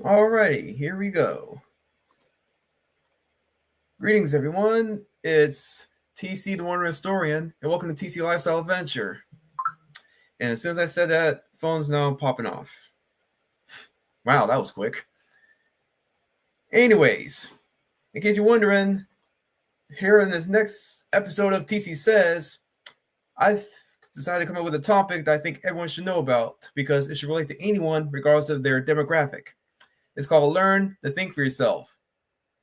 Alrighty, here we go. Greetings, everyone. It's TC, the Wandering Historian, and welcome to TC Lifestyle Adventure. And as soon as I said that, phone's now popping off. Wow, that was quick. Anyways, in case you're wondering, here in this next episode of TC Says, I've decided to come up with a topic that I think everyone should know about because it should relate to anyone regardless of their demographic. It's called Learn to Think for Yourself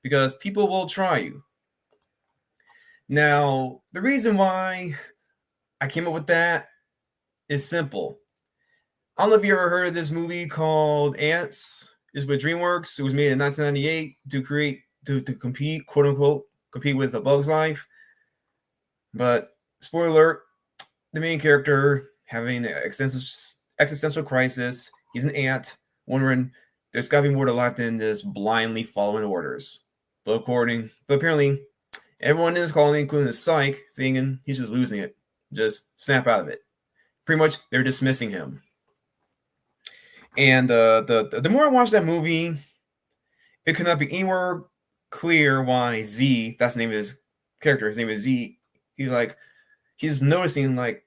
because people will try you. Now, the reason why I came up with that is simple. I don't know if you ever heard of this movie called Ants. It's with DreamWorks. It was made in 1998 to compete, quote unquote, compete with A Bug's Life. But spoiler alert, the main character having an existential crisis. He's an ant, wondering there's got to be more to life than just blindly following orders. But apparently, everyone in his colony, including the psych, thinking he's just losing it. Just snap out of it. Pretty much, they're dismissing him. And the more I watch that movie, it could not be anywhere clear why Z, that's the name of his character, his name is Z, he's noticing like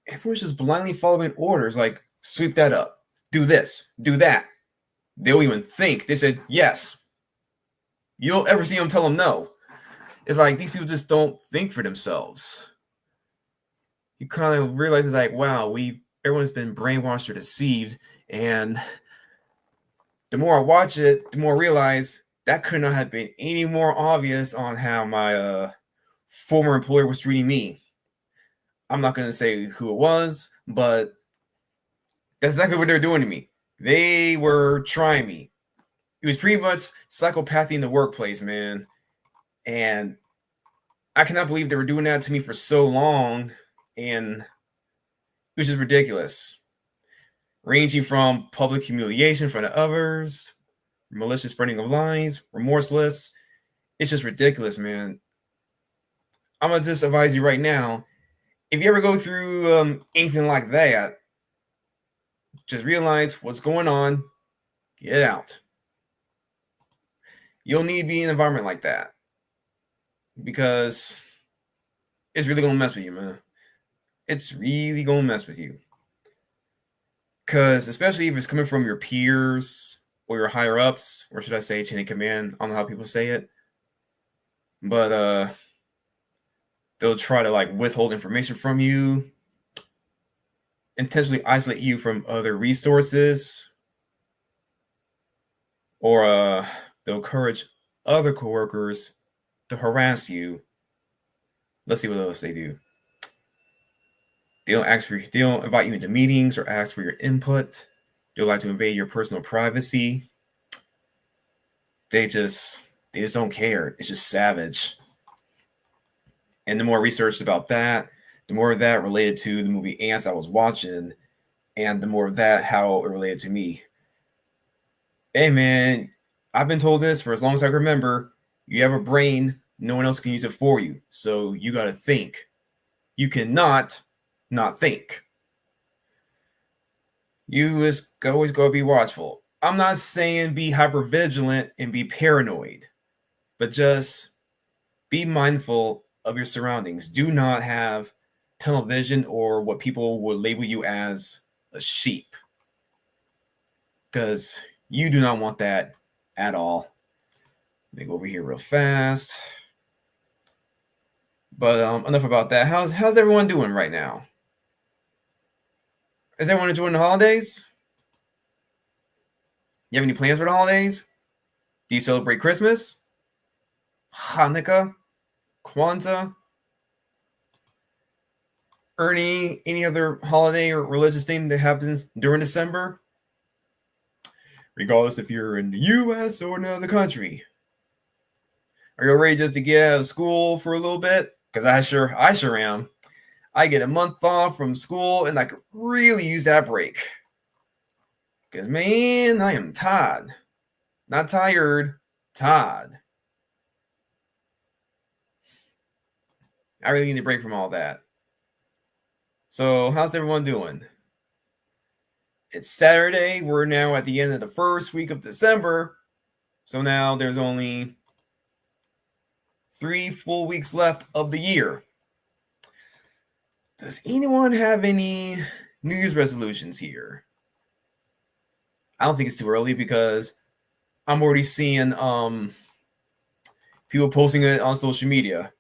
everyone's just blindly following orders, like sweep that up, do this, do that. They don't even think. They said yes. You don't ever see them tell them no. It's like these people just don't think for themselves. You kind of realize it's like, wow, everyone's been brainwashed or deceived. And the more I watch it, the more I realize that could not have been any more obvious on how my former employer was treating me. I'm not going to say who it was, but that's exactly what they were doing to me. They were trying me. It was pretty much psychopathy in the workplace, man. And I cannot believe they were doing that to me for so long. And it was just ridiculous. Ranging from public humiliation in front of others, malicious spreading of lies, remorseless. It's just ridiculous, man. I'm going to just advise you right now, if you ever go through anything like that, just realize what's going on, get out. You'll need to be in an environment like that because it's really going to mess with you, man. It's really going to mess with you. Because especially if it's coming from your peers or your higher ups, or should I say chain of command, I don't know how people say it. But they'll try to like withhold information from you, intentionally isolate you from other resources, or they'll encourage other coworkers to harass you. Let's see what else they do. They don't invite you into meetings or ask for your input. They'll like to invade your personal privacy. They just don't care. It's just savage. And the more I researched about that, the more of that related to the movie Ants I was watching, and the more of that how it related to me. Hey man, I've been told this for as long as I can remember. You have a brain, no one else can use it for you. So you got to think. You cannot not think. You just always got to be watchful. I'm not saying be hyper vigilant and be paranoid, but just be mindful of your surroundings. Do not have tunnel vision or what people would label you as a sheep, because you do not want that at all. Let me go over here real fast. But enough about that. How's everyone doing right now? Is everyone enjoying the holidays? You have any plans for the holidays? Do you celebrate Christmas? Hanukkah? Kwanzaa? Or any other holiday or religious thing that happens during December? Regardless if you're in the US or another country. Are you ready just to get out of school for a little bit? Because I sure am. I get a month off from school and I could really use that break. Because, man, I am tired. Not tired, tired. I really need a break from all that. So, how's everyone doing? It's Saturday. We're now at the end of the first week of December. So now there's only 3 full weeks left of the year. Does anyone have any New Year's resolutions here? I don't think it's too early because I'm already seeing people posting it on social media.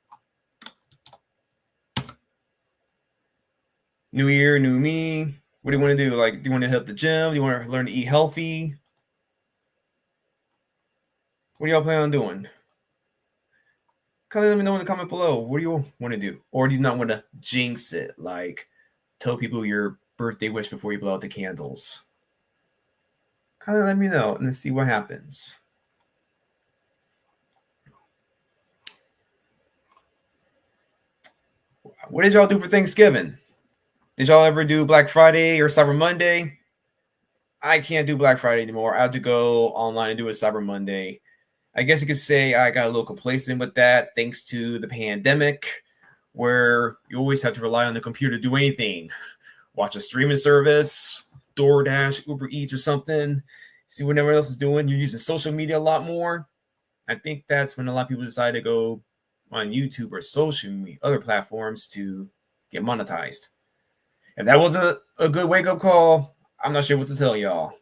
New year, new me. What do you want to do? Like, do you want to hit the gym? Do you want to learn to eat healthy? What do y'all plan on doing? Kind of let me know in the comment below. What do you want to do? Or do you not want to jinx it? Like, tell people your birthday wish before you blow out the candles. Kind of let me know and let's see what happens. What did y'all do for Thanksgiving? Did y'all ever do Black Friday or Cyber Monday? I can't do Black Friday anymore. I have to go online and do a Cyber Monday. I guess you could say I got a little complacent with that thanks to the pandemic, where you always have to rely on the computer to do anything. Watch a streaming service, DoorDash, Uber Eats or something. See what everyone else is doing. You're using social media a lot more. I think that's when a lot of people decide to go on YouTube or social media, other platforms to get monetized. If that wasn't a good wake-up call, I'm not sure what to tell y'all.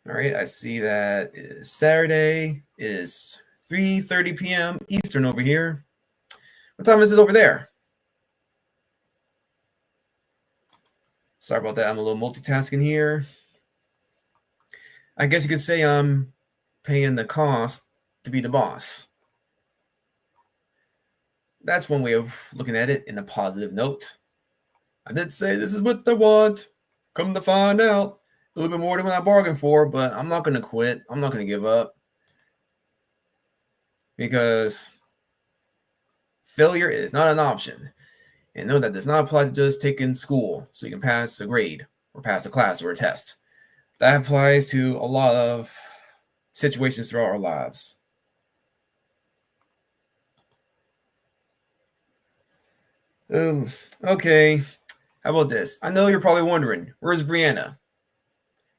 All right, I see that is Saturday. It is 3:30 p.m. Eastern over here. What time is it over there? Sorry about that. I'm a little multitasking here. I guess you could say I'm paying the cost to be the boss. That's one way of looking at it in a positive note. I did say this is what I want. Come to find out, a little bit more than what I bargained for, but I'm not going to quit. I'm not going to give up. Because failure is not an option. And know that does not apply to just taking school so you can pass a grade or pass a class or a test. That applies to a lot of situations throughout our lives. Okay. How about this? I know you're probably wondering, where's Brianna?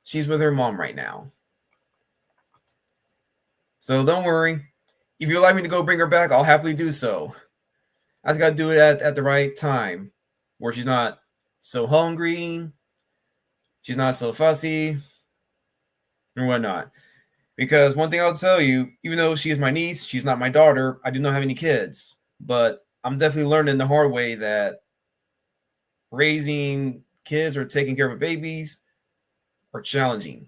She's with her mom right now. So don't worry. If you'd like me to go bring her back, I'll happily do so. I just got to do it at the right time where she's not so hungry, she's not so fussy, or whatnot. Because one thing I'll tell you, even though she is my niece, she's not my daughter, I do not have any kids. But I'm definitely learning the hard way that raising kids or taking care of babies are challenging.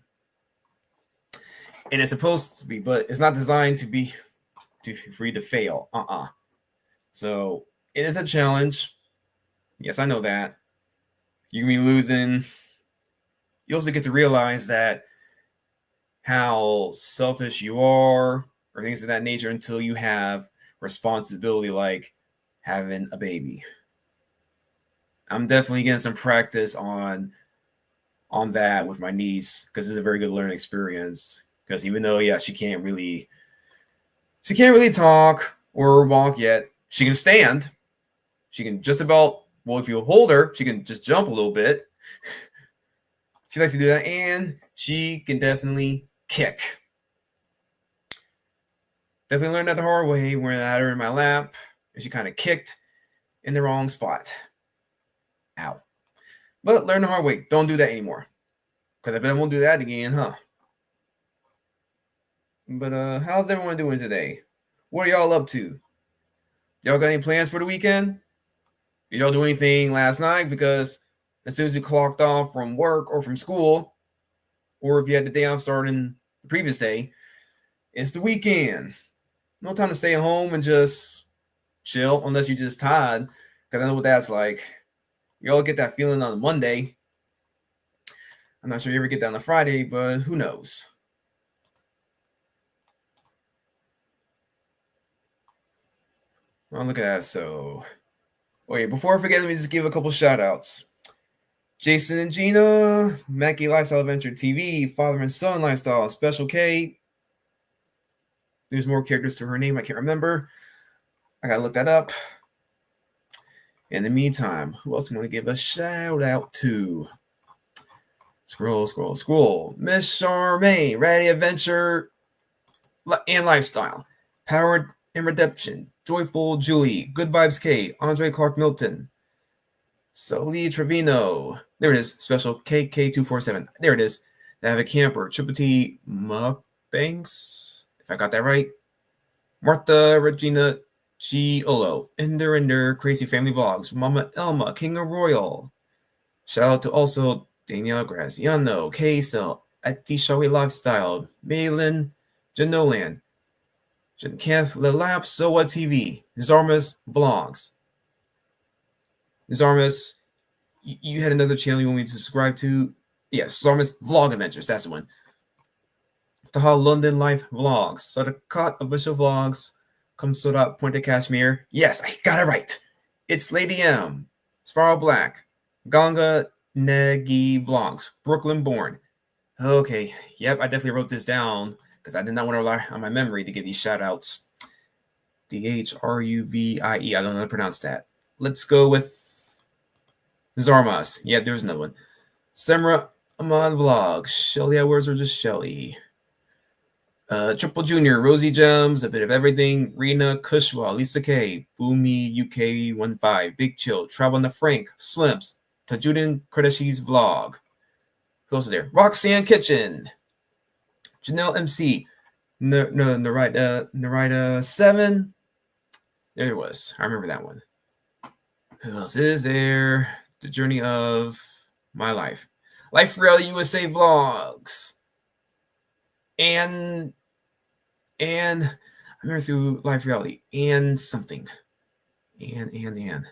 And it's supposed to be, but it's not designed to be for you to fail. So it is a challenge. Yes, I know that. You can be losing. You also get to realize that how selfish you are or things of that nature until you have responsibility like having a baby. I'm definitely getting some practice on that with my niece because it's a very good learning experience. Because even though, yeah, she can't really talk or walk yet, she can stand. She can just about, well, if you hold her, she can just jump a little bit. She likes to do that, and she can definitely kick. Definitely learned that the hard way when I had her in my lap, and she kind of kicked in the wrong spot. Ow. But learn the hard way. Don't do that anymore. Because I bet I won't do that again, huh? But how's everyone doing today? What are y'all up to? Y'all got any plans for the weekend? Did y'all do anything last night? Because as soon as you clocked off from work or from school, or if you had the day off starting the previous day, it's the weekend. No time to stay at home and just chill unless you're just tired. Because I know what that's like. You all get that feeling on a Monday. I'm not sure you ever get that on a Friday, but who knows? Well, look at that. So, wait, before I forget, let me just give a couple shout outs. Jason and Gina, Mackie Lifestyle Adventure TV, Father and Son Lifestyle, Special K. There's more characters to her name. I can't remember. I gotta look that up. In the meantime, who else do you want to give a shout out to? Scroll. Miss Charmaine, Ready Adventure and Lifestyle. Powered and Redemption. Joyful Julie. Good Vibes K. Andre Clark Milton. Sully Trevino. There it is. Special KK247. There it is. David Camper. Triple T Mukbangs. If I got that right. Martha Regina G. Olo. Ender. Crazy Family Vlogs. Mama Elma. King of Royal. Shout out to also Danielle Graziano. K-Cell. At Showy Lifestyle. Malin. Janolan. Jankanth Lelap. Soa TV. Zarmas Vlogs. Zarmas, you had another channel you want me to subscribe to? Yes, Zarmas Vlog Adventures. That's the one. Taha London Life Vlogs. Sadakat Official Vlogs. Kamsoda Pointe Kashmir. Yes, I got it right. It's Lady M. Sparrow Black. Ganga Negi Vlogs. Brooklyn Born. Okay, yep, I definitely wrote this down because I did not want to rely on my memory to give these shout outs. DHRUVIE. I don't know how to pronounce that. Let's go with Zarmas. Yeah, there's another one. Semra Amon Vlogs. Shelly Hours or just Shelly. Triple Junior, Rosie Gems, a bit of everything. Rena Kushwa, Lisa K, Boomy UK 15, Big Chill, Travel in the Frank, Slimps, Tajudin Kardashi's Vlog. Who else is there? Roxanne Kitchen, Janelle MC, Narita 7. There it was. I remember that one. Who else is there? The Journey of My Life. Life Reality USA Vlogs. And I remember through Life Reality. And something. And.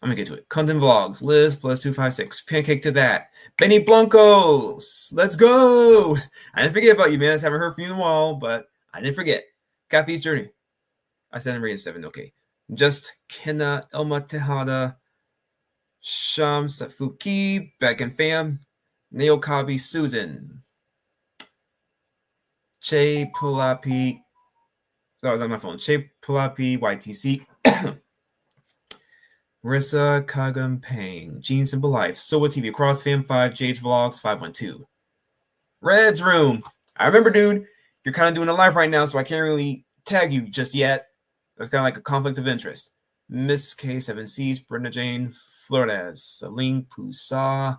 I'm going to get to it. Condon Vlogs. Liz plus 256. Pancake to that. Benny Blancos. Let's go. I didn't forget about you, man. I haven't heard from you in a while, but I didn't forget. Kathy's Journey. I said I'm rated 7. Okay. Just Kenna Elma Tejada. Sham Safuki, Beck and Fam, Neil Kabi, Susan, Che Pulapi, oh, that's my phone, Che Pulapi, YTC, Marissa Kagam Pang, Gene Simple Life, Soa TV, CrossFam 5, JH Vlogs 512, Red's Room. I remember, dude, you're kind of doing a live right now, so I can't really tag you just yet. That's kind of like a conflict of interest. Miss K7Cs, Brenda Jane Flores, Celine Pusa,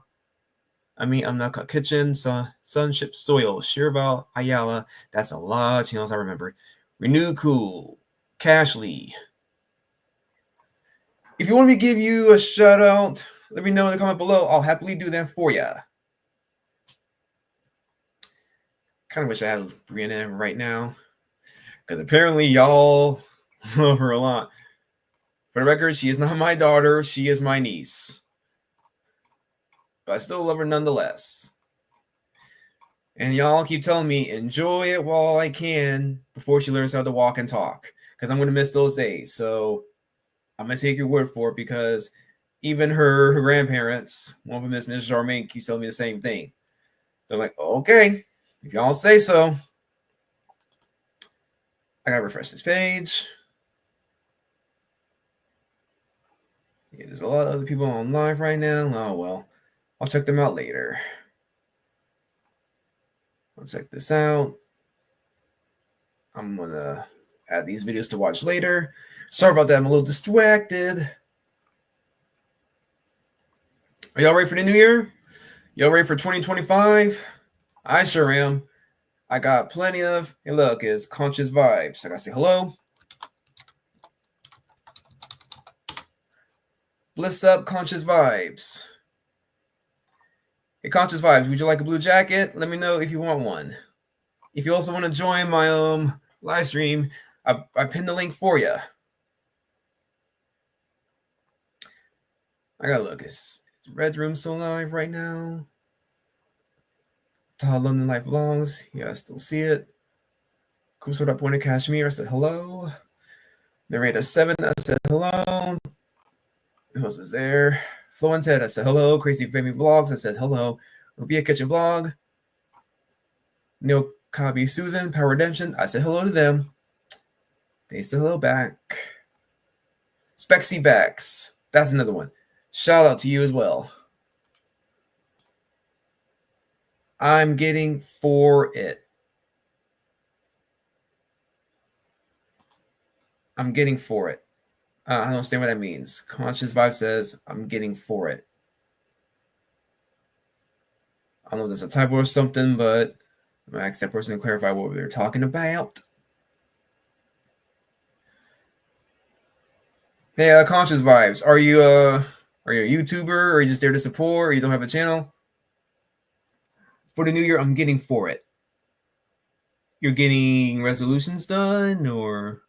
I'm not Kitchen, Sunship Soil, Shirval Ayala. That's a lot of channels I remember. Renew Cool, Cashley. If you want me to give you a shout out, let me know in the comment below. I'll happily do that for you. Kind of wish I had Brianna right now, because apparently y'all love her a lot. For the record, she is not my daughter. She is my niece. But I still love her nonetheless. And y'all keep telling me, enjoy it while I can before she learns how to walk and talk. Because I'm going to miss those days. So I'm going to take your word for it, because even her grandparents, one of them is Mrs. Charmaine, keeps telling me the same thing. So I'm like, okay, if y'all say so. I got to refresh this page. Yeah, there's a lot of other people on live right now. Oh, well. I'll check them out later. I'll check this out. I'm going to add these videos to watch later. Sorry about that. I'm a little distracted. Are y'all ready for the new year? Y'all ready for 2025? I sure am. I got plenty of, hey, look, it's Conscious Vibes. I got to say hello. Bliss up, Conscious Vibes. Hey, Conscious Vibes, would you like a blue jacket? Let me know if you want one. If you also want to join my live stream, I pinned the link for you. I gotta look. Is Red Room still live right now? Taha London Life Vlogs. Yeah, I still see it. Kusura Pointe Kashmir. I said hello. Narrator 7. I said hello. Who else is there? Flo and Ted. I said hello. Crazy Family Vlogs. I said hello. Rubia Kitchen Vlog. Neil Kabi Susan. Power Redemption. I said hello to them. They said hello back. Spexy Bex. That's another one. Shout out to you as well. I'm getting for it. I'm getting for it. I don't understand what that means. Conscious Vibe says, I'm getting for it. I don't know if that's a typo or something, but I'm going to ask that person to clarify what they're talking about. Hey, Conscious Vibes, are you a YouTuber, or are you just there to support, or you don't have a channel? For the new year, I'm getting for it. You're getting resolutions done, or...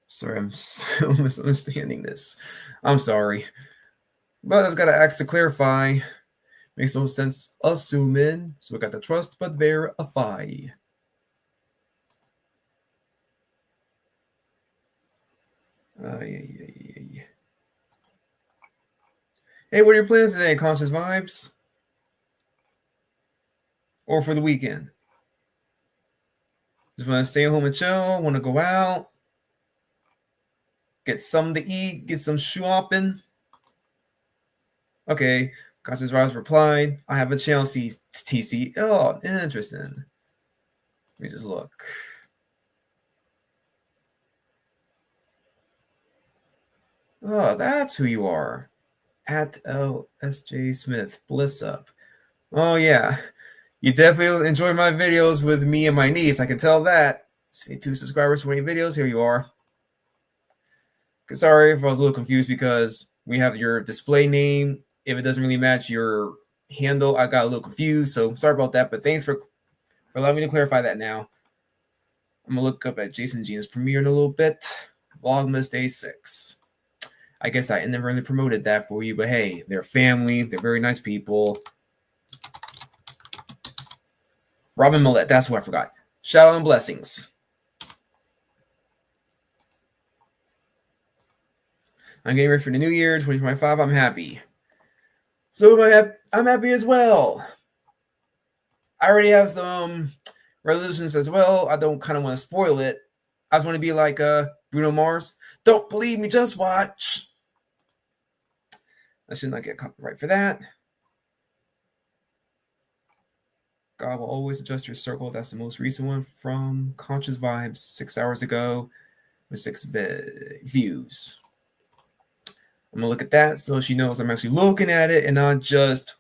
Sorry, I'm still misunderstanding this. I'm sorry. But I just got to ask to clarify. Makes no sense assuming. So we got to trust but verify. Yeah. Hey, what are your plans today, Conscious Vibes? Or for the weekend? Just want to stay home and chill? Want to go out? Get something to eat? Get some shopping? Okay, Conscious Vibes replied, I have a channel TC. Oh, interesting. Let me just look. Oh, that's who you are. At LSJ Smith. Bliss up. Oh, yeah. You definitely enjoy my videos with me and my niece. I can tell that. 2 subscribers, 20 videos. Here you are. Sorry if I was a little confused because we have your display name. If it doesn't really match your handle, I got a little confused. So sorry about that. But thanks for allowing me to clarify that now. I'm going to look up at Jason Gina's premiere in a little bit. Vlogmas Day 6. I guess I never really promoted that for you, but hey, they're family. They're very nice people. Robin Millette, that's what I forgot. Shout out and blessings. I'm getting ready for the new year, 2025. I'm happy. So I'm happy as well. I already have some resolutions as well. I don't kind of want to spoil it. I just want to be like Bruno Mars. Don't believe me, just watch. I should not get copyright for that. God will always adjust your circle. That's the most recent one from Conscious Vibes 6 hours ago with 6 views. I'm going to look at that so she knows I'm actually looking at it and not just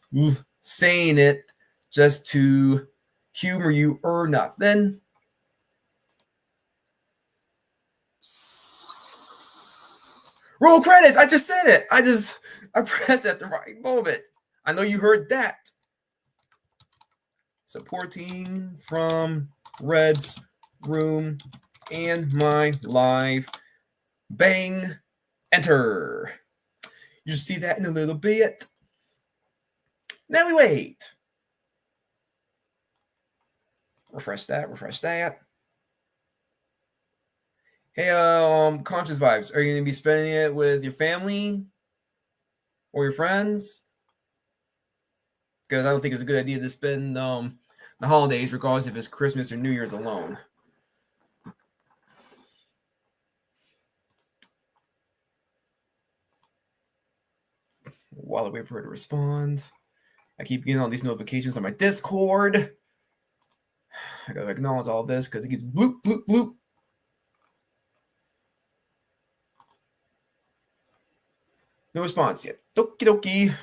saying it just to humor you or nothing. Roll credits. I just said it. I pressed at the right moment. I know you heard that. Supporting from Red's room and my live. Bang. Enter. You'll see that in a little bit. Now we wait. Refresh that. Hey, Conscious Vibes, are you going to be spending it with your family or your friends? Because I don't think it's a good idea to spend the holidays, regardless if it's Christmas or New Year's, alone. While I wait for her to respond, I keep getting all these notifications on my Discord. I gotta acknowledge all this because it gets bloop, bloop, bloop. No response yet. Doki doki.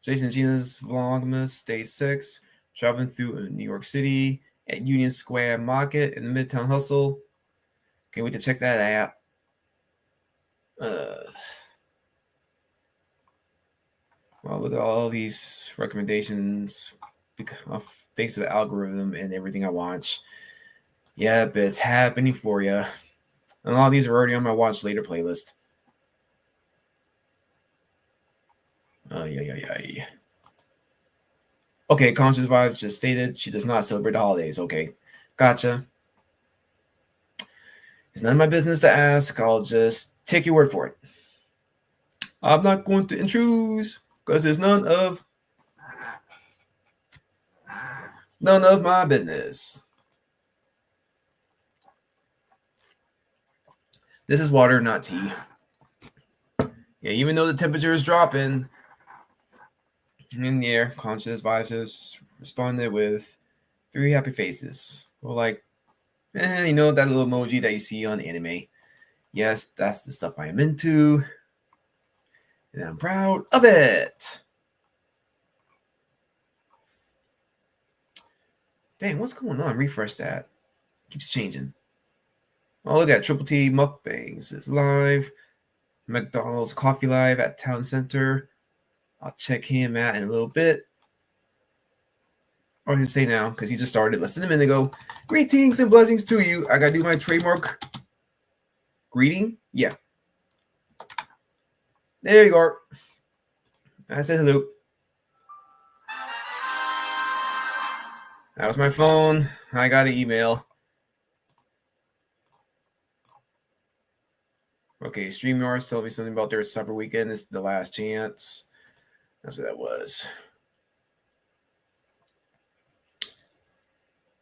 Jason Gina's Vlogmas Day 6. Traveling through New York City at Union Square Market in the Midtown Hustle. Can't wait to check that out. Well, look at all these recommendations thanks to the algorithm and everything I watch. Yep, it's happening for you. And all these are already on my watch later playlist. Yeah. Okay, Conscious Vibes just stated she does not celebrate the holidays. Okay, gotcha. It's none of my business to ask. I'll just take your word for it. I'm not going to intrude because it's none of my business. This is water, not tea. Yeah, even though the temperature is dropping in the air, Conscious Vibes just responded with 3 happy faces. Well, like, you know, that little emoji that you see on anime. Yes, that's the stuff I am into. And I'm proud of it. Dang, what's going on? Refresh that. Keeps changing. Oh, look at Triple T Mukbangs is live. McDonald's Coffee Live at Town Center. I'll check him out in a little bit. Or I can say now, because he just started less than a minute ago. Greetings and blessings to you. I gotta do my trademark greeting. Yeah. There you are. I said hello. That was my phone. I got an email. Okay, StreamYards told me something about their supper weekend. It's the last chance. That's what that was.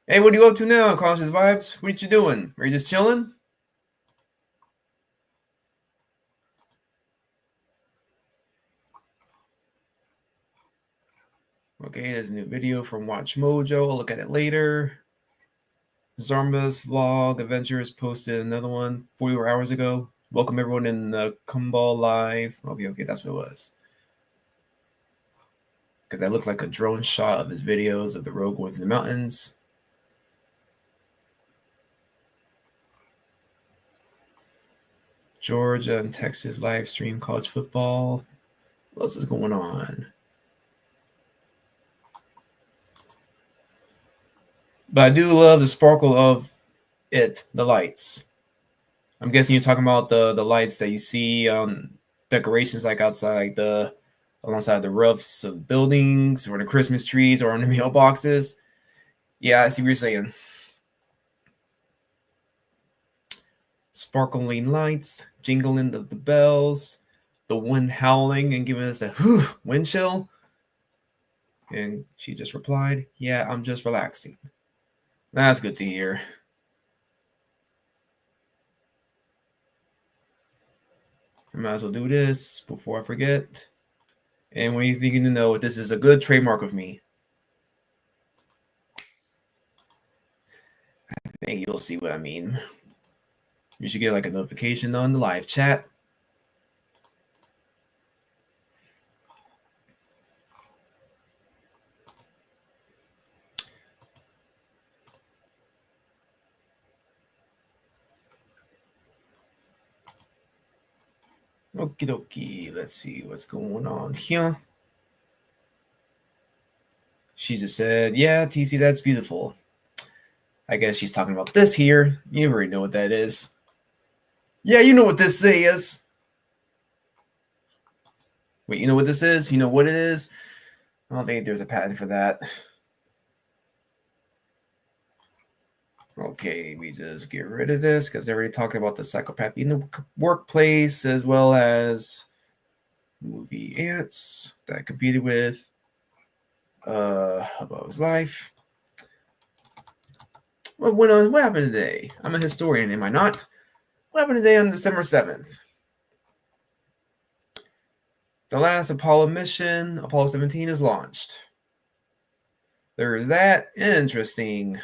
Hey, what are you up to now, Conscious Vibes? What you doing? Are you just chilling? Okay, there's a new video from Watch Mojo. I'll look at it later. Zarma's vlog adventures posted another one 44 hours ago. Welcome everyone in the Kumbal Live. Okay, that's what it was. Because that looked like a drone shot of his videos of the road going to the mountains. Georgia and Texas live stream college football. What else is going on? But I do love the sparkle of it, the lights. I'm guessing you're talking about the lights that you see decorations like outside, like the alongside the roofs of buildings or the Christmas trees or on the mailboxes. Yeah, I see what you're saying. Sparkling lights, jingling of the bells, the wind howling and giving us a wind chill. And she just replied, "Yeah, I'm just relaxing." That's good to hear. I might as well do this before I forget. And when you thinking to know, this is a good trademark of me. I think you'll see what I mean. You should get like a notification on the live chat. Okie dokie. Let's see what's going on here. She just said, "Yeah, TC, that's beautiful." I guess she's talking about this here. You already know what that is. Yeah, you know what this is. Wait, you know what this is? You know what it is? I don't think there's a patent for that. Okay, we just get rid of this because they're already talking about the psychopathy in the workplace as well as movie ants that competed with About His Life. What happened today? I'm a historian, am I not? What happened today on December 7th? The last Apollo mission, Apollo 17, is launched. There is that. Interesting.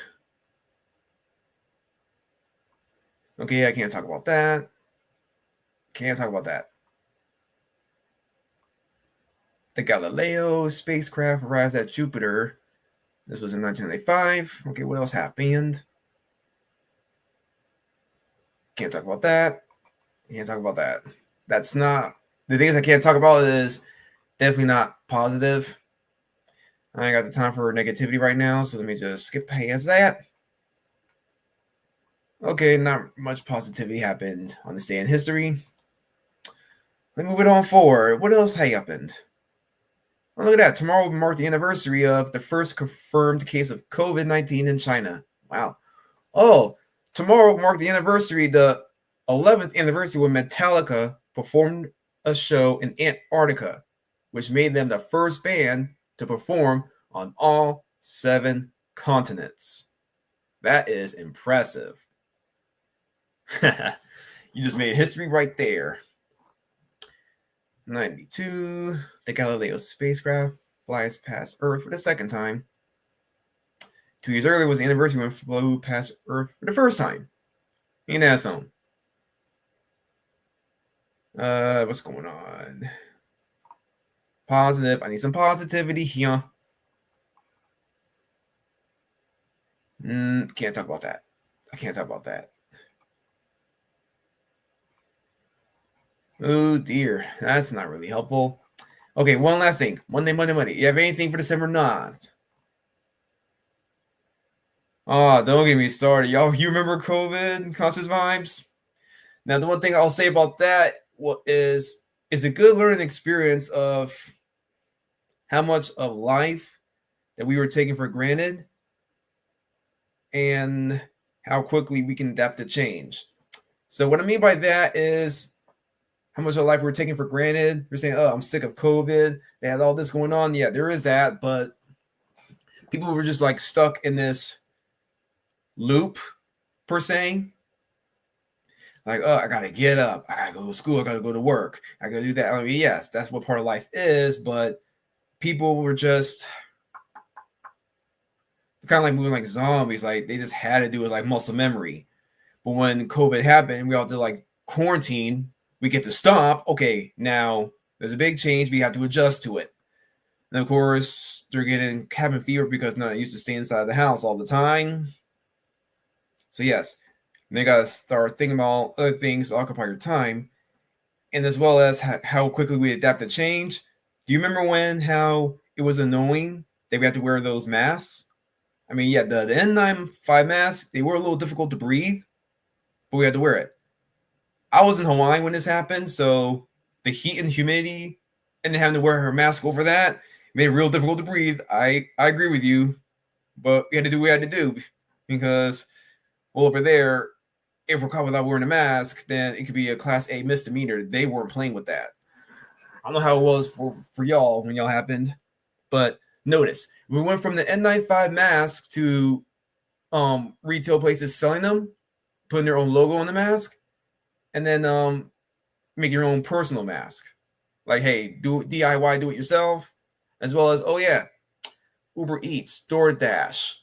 Okay, I can't talk about that. Can't talk about that. The Galileo spacecraft arrives at Jupiter. This was in 1995. Okay, what else happened? Can't talk about that. Can't talk about that. That's not... The things I can't talk about is definitely not positive. I ain't got the time for negativity right now, so let me just skip past that. Okay, not much positivity happened on this day in history. Let's move it on forward. What else happened? Oh, look at that. Tomorrow will mark the anniversary of the first confirmed case of COVID-19 in China. Wow. Oh, tomorrow will mark the anniversary, the 11th anniversary when Metallica performed a show in Antarctica, which made them the first band to perform on all 7 continents. That is impressive. You just made history right there. 92, the Galileo spacecraft flies past Earth for the second time. 2 years earlier was the anniversary when it flew past Earth for the first time. Ain't that something? What's going on? Positive. I need some positivity here. Can't talk about that. I can't talk about that. Oh dear, that's not really helpful. Okay, one last thing. Monday. You have anything for December 9th? Oh, don't get me started. Y'all, you remember COVID conscious vibes? Now, the one thing I'll say about that is a good learning experience of how much of life that we were taking for granted and how quickly we can adapt to change. So what I mean by that is how much of life we're taking for granted. We're saying, oh, I'm sick of COVID. They had all this going on. Yeah, there is that. But people were just like stuck in this loop, per se. Like, oh, I got to get up. I got to go to school. I got to go to work. I got to do that. I mean, yes, that's what part of life is. But people were just kind of like moving like zombies. Like they just had to do it like muscle memory. But when COVID happened, we all did like quarantine. We get to stop. Okay, now there's a big change. We have to adjust to it. And of course, they're getting cabin fever because they're not used to staying inside the house all the time. So yes, they got to start thinking about other things to occupy your time, and as well as how quickly we adapt to change. Do you remember how it was annoying that we had to wear those masks? I mean, yeah, the N95 masks, they were a little difficult to breathe, but we had to wear it. I was in Hawaii when this happened, so the heat and humidity and then having to wear her mask over that made it real difficult to breathe. I agree with you, but we had to do what we had to do because, well, over there, if we're caught without wearing a mask, then it could be a Class A misdemeanor. They weren't playing with that. I don't know how it was for y'all when y'all happened, but notice we went from the N95 mask to retail places selling them, putting their own logo on the mask, and then make your own personal mask. Like, hey, do DIY, do it yourself, as well as, oh yeah, Uber Eats, DoorDash.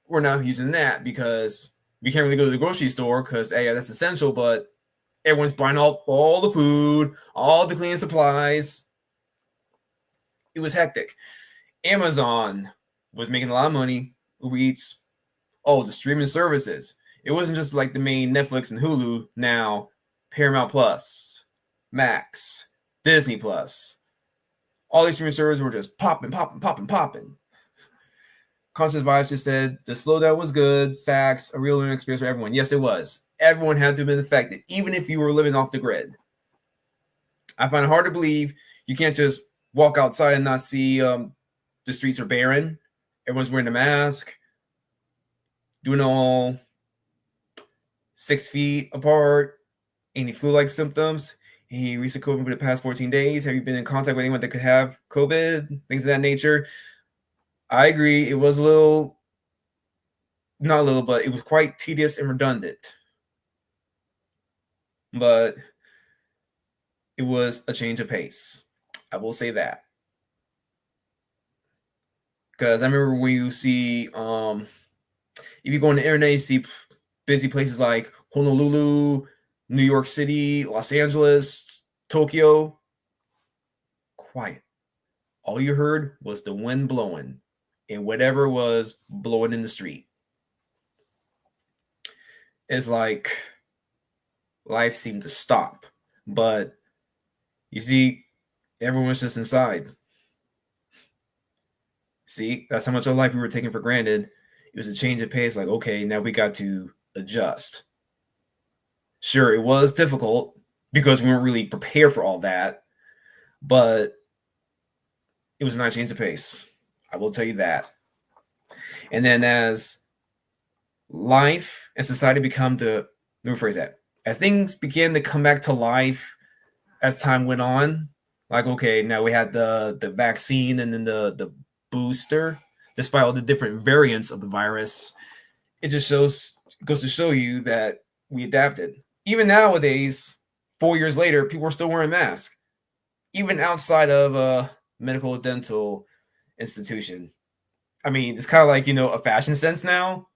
We're not using that because we can't really go to the grocery store because, hey, that's essential, but everyone's buying all the food, all the cleaning supplies. It was hectic. Amazon was making a lot of money. Uber Eats, the streaming services. It wasn't just like the main Netflix and Hulu. Now, Paramount Plus, Max, Disney Plus. All these streaming services were just popping. Conscious Vibes just said the slowdown was good. Facts, a real learning experience for everyone. Yes, it was. Everyone had to have been affected, even if you were living off the grid. I find it hard to believe you can't just walk outside and not see the streets are barren. Everyone's wearing a mask, doing all 6 feet apart. Any flu-like symptoms? Any recent COVID for the past 14 days? Have you been in contact with anyone that could have COVID? Things of that nature. I agree. It was but it was quite tedious and redundant. But it was a change of pace. I will say that. Because I remember when you see, if you go on the internet, you see busy places like Honolulu, New York City, Los Angeles, Tokyo. Quiet. All you heard was the wind blowing and whatever was blowing in the street. It's like life seemed to stop. But you see, everyone was just inside. See, that's how much of life we were taking for granted. It was a change of pace. Like, okay, now we got to adjust. Sure, it was difficult because we weren't really prepared for all that, but it was a nice change of pace. I will tell you that. And then as life and society let me rephrase that. As things began to come back to life as time went on, like, okay, now we had the vaccine and then the booster, despite all the different variants of the virus, it just goes to show you that we adapted. even nowadays, 4 years later, people are still wearing masks, even outside of a medical dental institution. I mean, it's kind of like, a fashion sense now.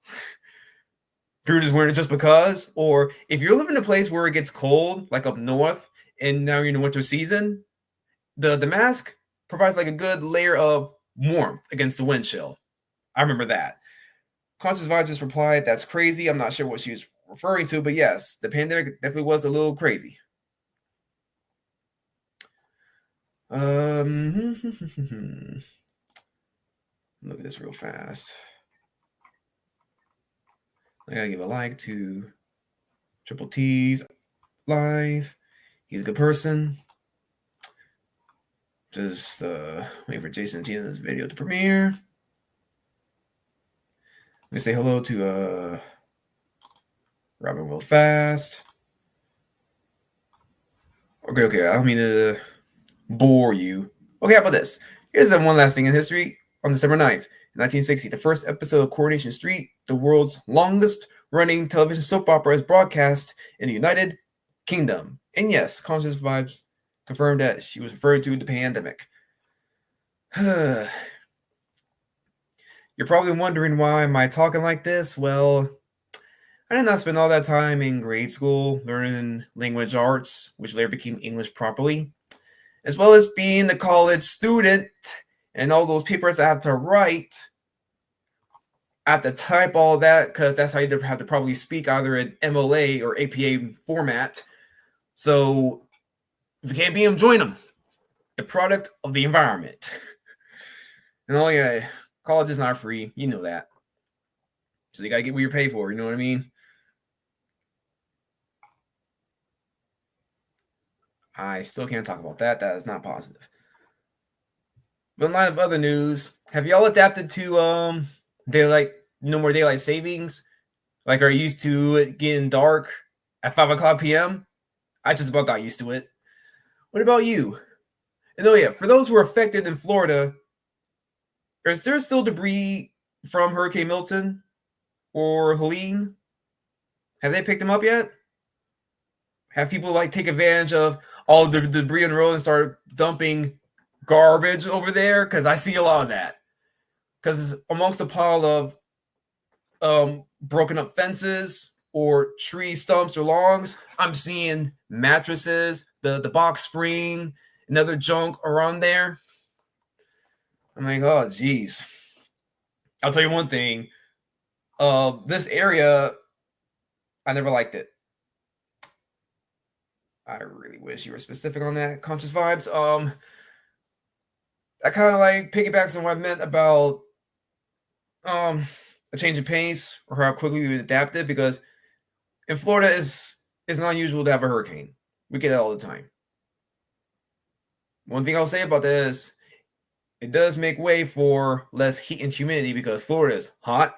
People just wearing it just because. Or if you're living in a place where it gets cold, like up north, and now you're in the winter season, the mask provides like a good layer of warmth against the wind chill. I remember that. Conscious Vibe just replied, "That's crazy. I'm not sure what she was referring to, but yes, the pandemic definitely was a little crazy." Look at this real fast. I gotta give a like to Triple T's live. He's a good person. Just waiting for Jason Gina's video to premiere. Let me say hello to Robin real fast. Okay. I don't mean to bore you. Okay, how about this? Here's one last thing in history. On December 9th, 1960, the first episode of Coronation Street, the world's longest running television soap opera, is broadcast in the United Kingdom. And yes, Conscious Vibes confirmed that she was referring to the pandemic. You're probably wondering why am I talking like this? Well, I did not spend all that time in grade school learning language arts, which later became English properly, as well as being a college student and all those papers I have to write. I have to type all that because that's how you have to probably speak either in MLA or APA format. So if you can't beat them, join them. The product of the environment. And oh yeah, college is not free. You know that. So you gotta get what you pay for. You know what I mean? I still can't talk about that. That is not positive. But in light of other news, have y'all adapted to daylight, no more daylight savings? Like, are you used to it getting dark at 5 o'clock p.m.? I just about got used to it. What about you? And oh yeah, for those who are affected in Florida, is there still debris from Hurricane Milton or Helene? Have they picked them up yet? Have people like take advantage of all the debris on the road and start dumping garbage over there? Because I see a lot of that. Because amongst a pile of broken up fences or tree stumps or logs, I'm seeing mattresses, the box spring, and other junk around there. I'm like, oh, geez. I'll tell you one thing. This area, I never liked it. I really wish you were specific on that, Conscious Vibes. I kind of like piggybacks on what I meant about a change of pace or how quickly we adapted, because in Florida it's not unusual to have a hurricane. We get it all the time. One thing I'll say about that is it does make way for less heat and humidity because Florida is hot,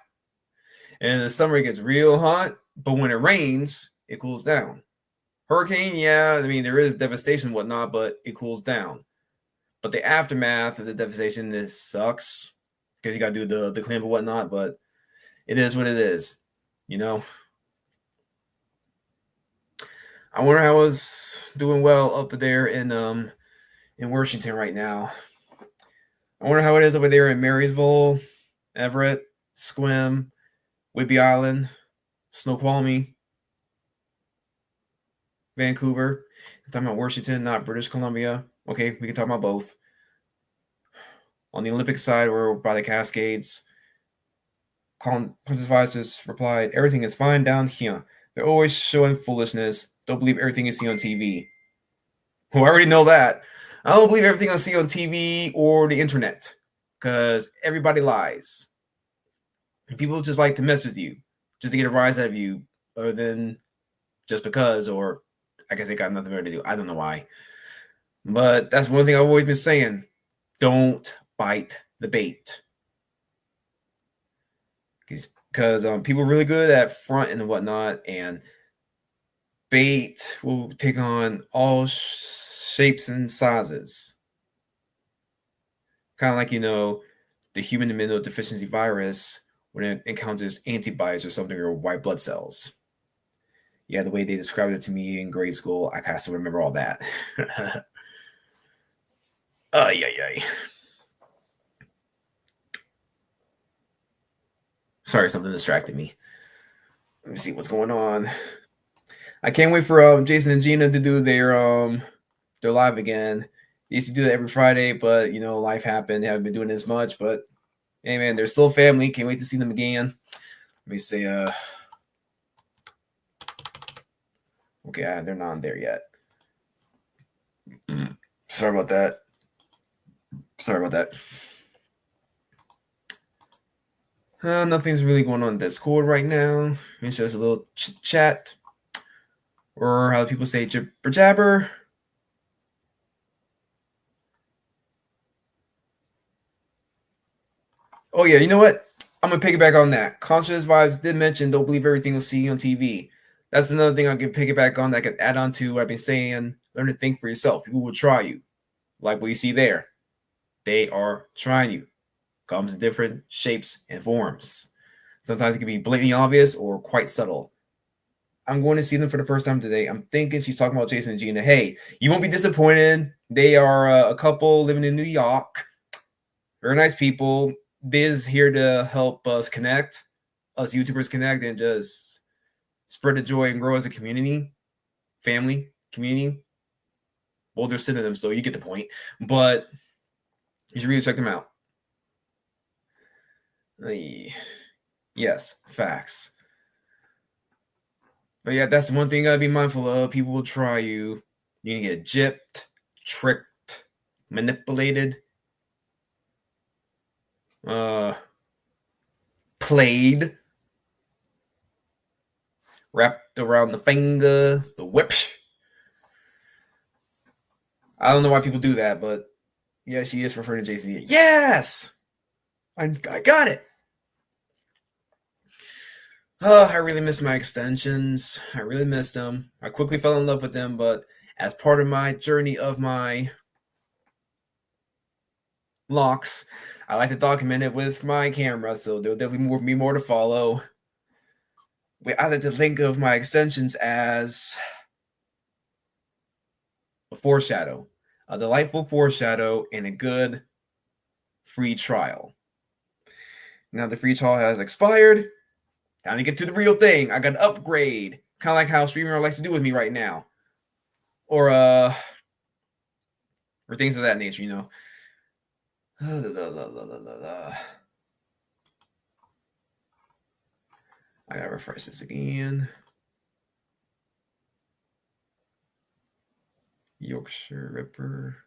and in the summer it gets real hot, but when it rains, it cools down. Hurricane, yeah, I mean, there is devastation and whatnot, but it cools down. But the aftermath of the devastation, this sucks because you got to do the cleanup and whatnot, but it is what it is, you know? I wonder how it's doing well up there in Washington right now. I wonder how it is over there in Marysville, Everett, Sequim, Whidbey Island, Snoqualmie, Vancouver. I'm talking about Washington, not British Columbia. Okay, we can talk about both. On the Olympic side, we're by the Cascades. Princess Vice just replied, "Everything is fine down here. They're always showing foolishness. Don't believe everything you see on TV." Well, I already know that. I don't believe everything I see on TV or the internet because everybody lies. And people just like to mess with you just to get a rise out of you, other than just because, or I guess they got nothing better to do. I don't know why. But that's one thing I've always been saying. Don't bite the bait. Because people are really good at front and whatnot, and bait will take on all shapes and sizes. Kind of like, the human immunodeficiency virus when it encounters antibodies or something or white blood cells. yeah, the way they described it to me in grade school, I kind of still remember all that. Yeah. Sorry, something distracted me. Let me see what's going on. I can't wait for Jason and Gina to do their live again. They used to do that every Friday, but life happened. They haven't been doing it as much, but hey man, they're still family. Can't wait to see them again. Let me say okay, they're not on there yet. Sorry about that. Nothing's really going on in Discord right now. It's just a little chat, or how people say jibber jabber. Oh yeah, you know what? I'm gonna piggyback on that. Conscious Vibes did mention don't believe everything you'll see on TV. That's another thing I can piggyback on that I can add on to what I've been saying. Learn to think for yourself. People will try you. Like what you see there. They are trying you. Comes in different shapes and forms. Sometimes it can be blatantly obvious or quite subtle. I'm going to see them for the first time today. I'm thinking she's talking about Jason and Gina. Hey, you won't be disappointed. They are a couple living in New York. Very nice people. Biz here to help us connect, us YouTubers connect, and just spread the joy and grow as a community, family, community. Well, they're synonyms, so you get the point. But you should really check them out. Yes, facts. But yeah, that's the one thing you gotta be mindful of. People will try you. You're gonna get gypped, tricked, manipulated, played, wrapped around the finger, the whip. I don't know why people do that, but yeah, she is referring to JC. Yes! I got it. Oh, I really miss my extensions. I really missed them. I quickly fell in love with them, but as part of my journey of my locks, I like to document it with my camera, so there'll definitely be more to follow. I like to think of my extensions as a foreshadow, a delightful foreshadow, and a good free trial. Now the free trial has expired. Time to get to the real thing. I got to upgrade, kind of like how Streamer likes to do with me right now, or things of that nature, I gotta refresh this again. Yorkshire Ripper.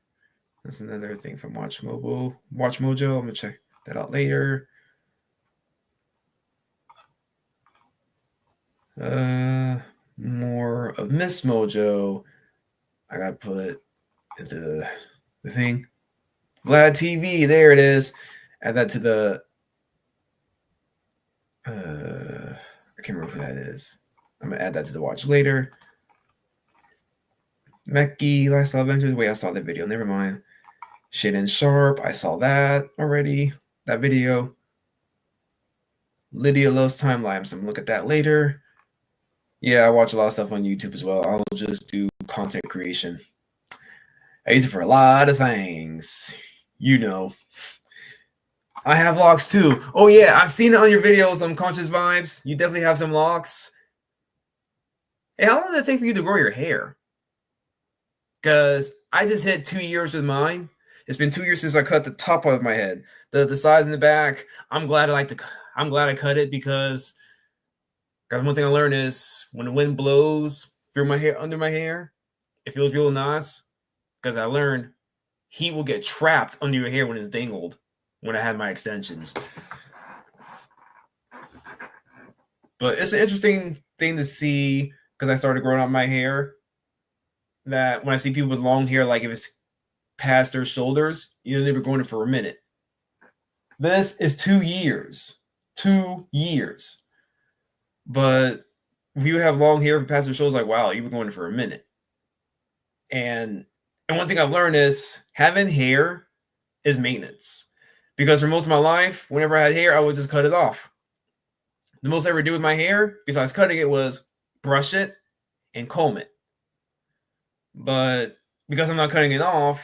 That's another thing from Watch Mojo. I'm gonna check that out later. More of Miss Mojo. I gotta put into the thing. Vlad TV, there it is. Add that to the I can't remember who that is. I'm gonna add that to the watch later. Meki Lifestyle Adventures. Wait, I saw that video. Never mind. Shade and Sharp. I saw that already. That video. Lydia Loves Timelapse. I'm gonna look at that later. Yeah, I watch a lot of stuff on YouTube as well. I'll just do content creation. I use it for a lot of things. I have locks too. Oh yeah, I've seen it on your videos on Conscious Vibes. You definitely have some locks. Hey, how long did it take for you to grow your hair? Because I just hit 2 years with mine. It's been 2 years since I cut the top of my head. The sides in the back. I'm glad I cut it because one thing I learned is when the wind blows through my hair, under my hair, it feels real nice. Because I learned heat will get trapped under your hair when it's dangled. When I had my extensions. But it's an interesting thing to see because I started growing out my hair. That when I see people with long hair, like if it's past their shoulders, they were growing it for a minute. This is 2 years. 2 years. But if you have long hair past their shoulders, like, wow, you were going it for a minute. And one thing I've learned is having hair is maintenance. Because for most of my life, whenever I had hair, I would just cut it off. The most I ever do with my hair, besides cutting it, was brush it and comb it. But because I'm not cutting it off,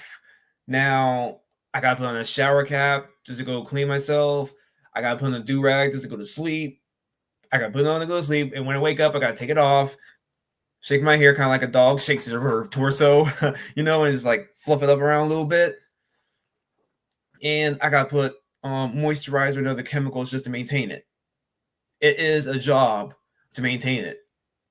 now I gotta put on a shower cap just to go clean myself. I gotta put on a do-rag just to go to sleep. I gotta put it on to go to sleep. And when I wake up, I gotta take it off, shake my hair kind of like a dog shakes her torso, and just like fluff it up around a little bit. And I gotta put moisturizer and other chemicals just to maintain it. It is a job to maintain it.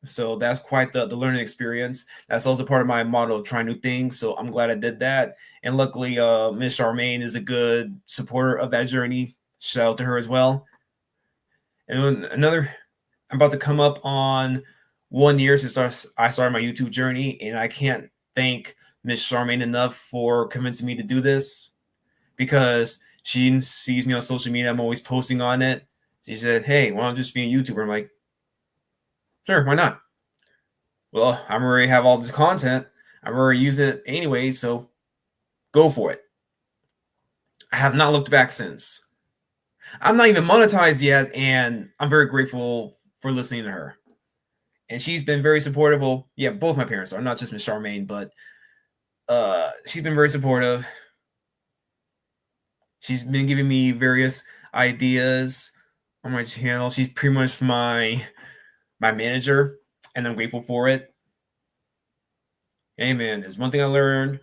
So that's quite the learning experience. That's also part of my model of trying new things. So I'm glad I did that. And luckily, Miss Charmaine is a good supporter of that journey. Shout out to her as well. And I'm about to come up on 1 year since I started my YouTube journey, and I can't thank Miss Charmaine enough for convincing me to do this, because she sees me on social media. I'm always posting on it. She said, "Hey, why don't you just be a YouTuber?" I'm like, "Sure, why not?" Well, I'm already have all this content. I'm already using it anyway, so go for it. I have not looked back since. I'm not even monetized yet, and I'm very grateful for listening to her. And she's been very supportive. Well, yeah, both my parents are, not just Miss Charmaine, but she's been very supportive. She's been giving me various ideas on my channel. She's pretty much my manager, and I'm grateful for it. Hey man, there's one thing I learned,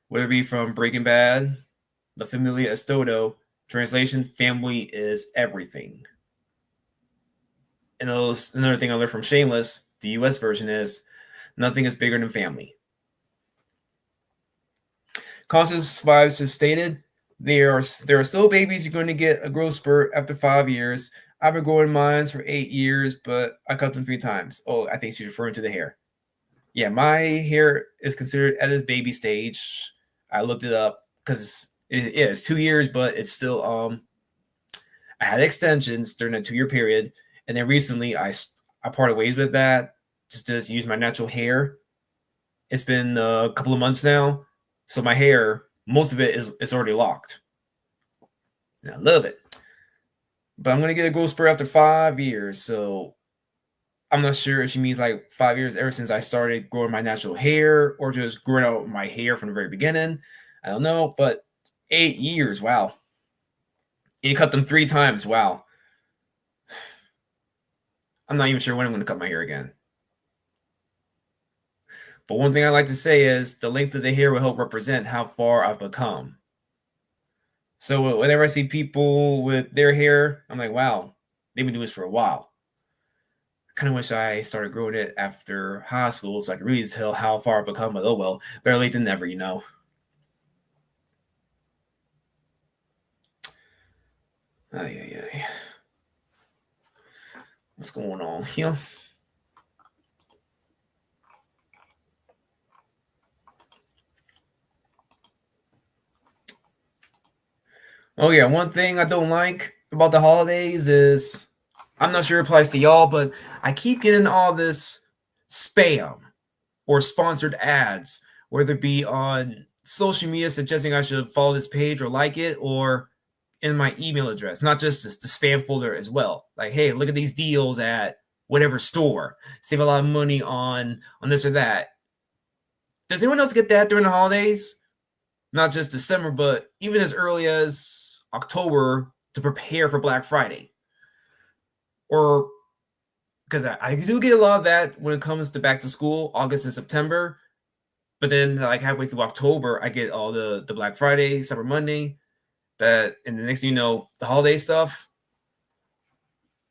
whether it be from Breaking Bad, La Familia es todo, translation, family is everything. And another thing I learned from Shameless, the US version, is nothing is bigger than family. Conscious Vibes just stated, there are still babies you're going to get a growth spurt after 5 years. I've been growing mine for 8 years, but I cut them 3 times. Oh, I think she's referring to the hair. Yeah, my hair is considered at its baby stage. I looked it up because it's 2 years, but it's still I had extensions during that 2-year period, and then recently I parted ways with that just use my natural hair. It's been a couple of months now, so my hair, most of it is already locked. And I love it. But I'm gonna get a growth spurt after 5 years, so I'm not sure if she means like 5 years ever since I started growing my natural hair, or just growing out my hair from the very beginning. I don't know, but 8 years, wow. And you cut them 3 times, wow. I'm not even sure when I'm going to cut my hair again. But one thing I like to say is the length of the hair will help represent how far I've become. So whenever I see people with their hair, I'm like, wow, they've been doing this for a while. I kind of wish I started growing it after high school so I could really tell how far I've become, but oh well, better late than never, Ay. What's going on here? Oh yeah, one thing I don't like about the holidays is, I'm not sure it applies to y'all, but I keep getting all this spam or sponsored ads, whether it be on social media suggesting I should follow this page or like it, or in my email address, not just the spam folder as well. Like, hey, look at these deals at whatever store. Save a lot of money on this or that. Does anyone else get that during the holidays? Not just December, but even as early as October to prepare for Black Friday. Or because I do get a lot of that when it comes to back to school, August and September. But then, like halfway through October, I get all the Black Friday, Cyber Monday, and the next thing you know, the holiday stuff.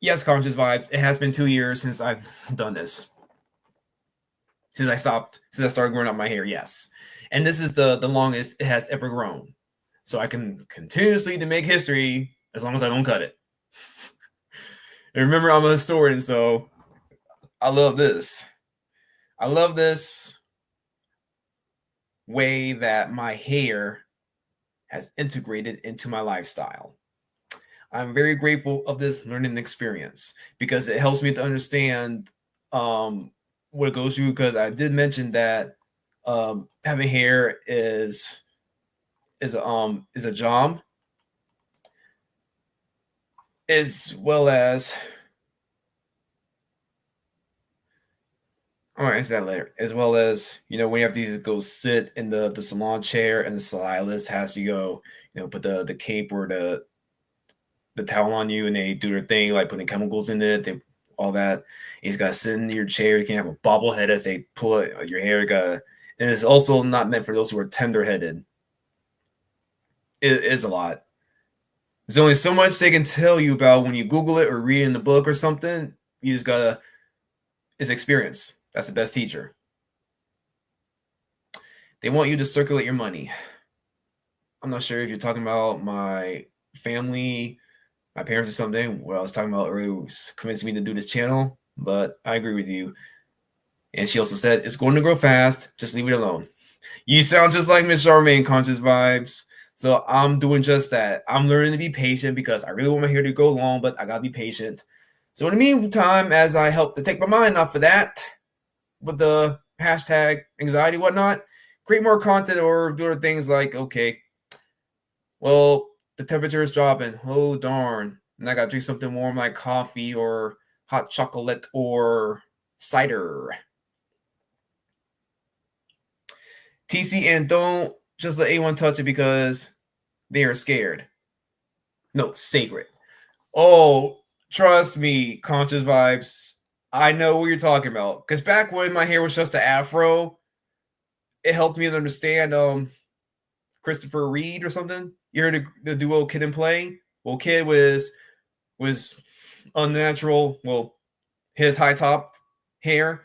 Yes, Conscious Vibes. It has been 2 years since I've done this. Since I started growing out my hair, yes. And this is the longest it has ever grown. So I can continuously to make history as long as I don't cut it. And remember, I'm a historian, so I love this. I love this way that my hair has integrated into my lifestyle. I'm very grateful of this learning experience because it helps me to understand what it goes through. Because I did mention that having hair is a job, as well as I'm gonna answer that later. As well as, when you have to go sit in the salon chair and the stylist has to go, put the cape or the towel on you and they do their thing, like putting chemicals in it, all that. He's got to sit in your chair. You can't have a bobblehead as they pull it, your hair. And it's also not meant for those who are tender headed. It is a lot. There's only so much they can tell you about when you Google it or read it in the book or something. You just gotta, it's experience. That's the best teacher. They want you to circulate your money. I'm not sure if you're talking about my family, my parents or something. What I was talking about earlier was convincing me to do this channel, but I agree with you. And she also said, it's going to grow fast. Just leave it alone. You sound just like Miss Charmaine, Conscious Vibes. So I'm doing just that. I'm learning to be patient because I really want my hair to go long, but I got to be patient. So in the meantime, as I help to take my mind off of that with the hashtag anxiety, whatnot, create more content or do other things like, okay, well, the temperature is dropping. Oh, darn. And I got to drink something warm like coffee or hot chocolate or cider. TC, and don't just let anyone touch it because they are scared. No, sacred. Oh, trust me, Conscious Vibes. I know what you're talking about. Because back when my hair was just an afro, it helped me to understand Christopher Reed or something. You heard the duo Kid and Play? Well, Kid was unnatural. Well, his high top hair.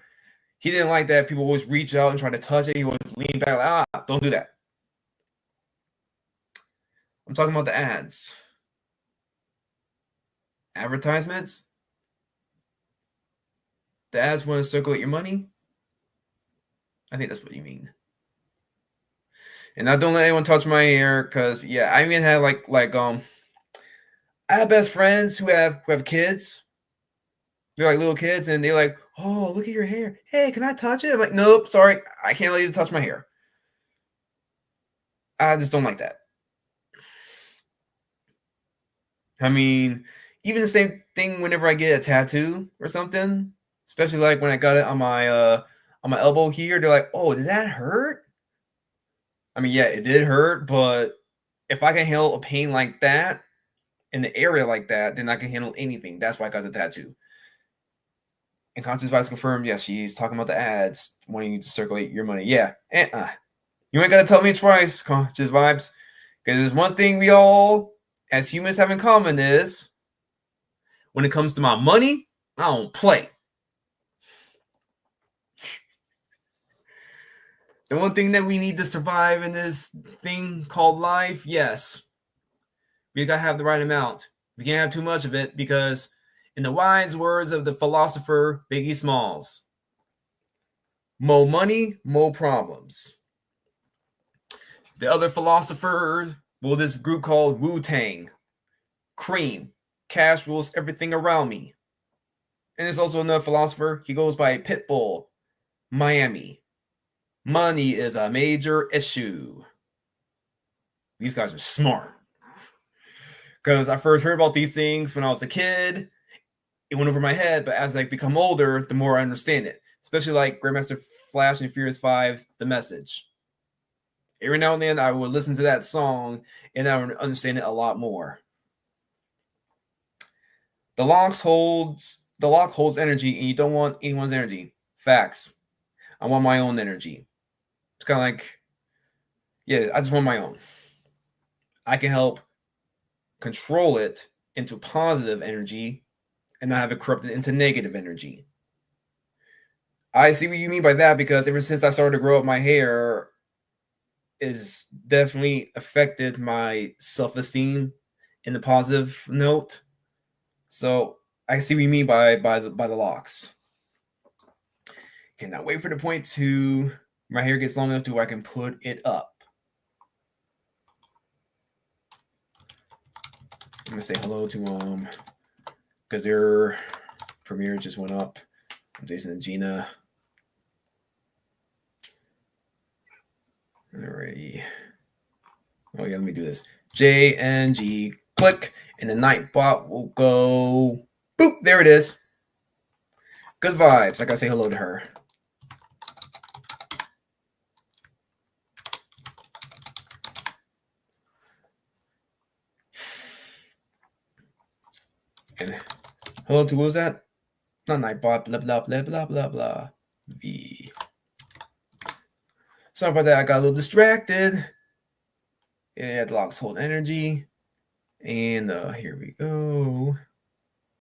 He didn't like that people always reach out and try to touch it. He was lean back like, don't do that. I'm talking about the ads. Advertisements. The ads want to circulate your money. I think that's what you mean. And I don't let anyone touch my hair because I even had I have best friends who have kids. They're like little kids and they're like, oh, look at your hair. Hey, can I touch it? I'm like, nope, sorry, I can't let you touch my hair. I just don't like that. I mean, even the same thing whenever I get a tattoo or something, especially like when I got it on my elbow here, they're like, oh, did that hurt? I mean, yeah, it did hurt, but if I can handle a pain like that in the area like that, then I can handle anything. That's why I got the tattoo. And Conscious Vibes confirmed, yes, she's talking about the ads wanting you to circulate your money. Yeah. You ain't got to tell me twice, Conscious Vibes. Because there's one thing we all, as humans, have in common is when it comes to my money, I don't play. The one thing that we need to survive in this thing called life, yes, we got to have the right amount. We can't have too much of it because, in the wise words of the philosopher Biggie Smalls, more money, more problems. The other philosopher, well, this group called Wu-Tang, Cream, cash rules everything around me. And there's also another philosopher, he goes by Pitbull, Miami. Money is a major issue. These guys are smart. Because I first heard about these things when I was a kid. It went over my head, but as I become older, the more I understand it. Especially like Grandmaster Flash and Furious 5's The Message. Every now and then I would listen to that song and I would understand it a lot more. The lock holds energy and you don't want anyone's energy. Facts. I want my own energy. It's kind of like, I just want my own. I can help control it into positive energy and not have it corrupted into negative energy. I see what you mean by that because ever since I started to grow up my hair, is definitely affected my self-esteem in the positive note. So I see what you mean by the locks. Cannot wait for the point to my hair gets long enough to where I can put it up. I'm gonna say hello to because their premiere just went up. Jason and Gina. Alrighty. Oh yeah, let me do this. JNG, click, and the Nightbot will go. Boop, there it is. Good vibes. I gotta say hello to her. And hello to, what was that? Not Nightbot, blah, blah, blah, blah, blah, blah. V. Sorry about that, I got a little distracted. It locks hold energy. And here we go.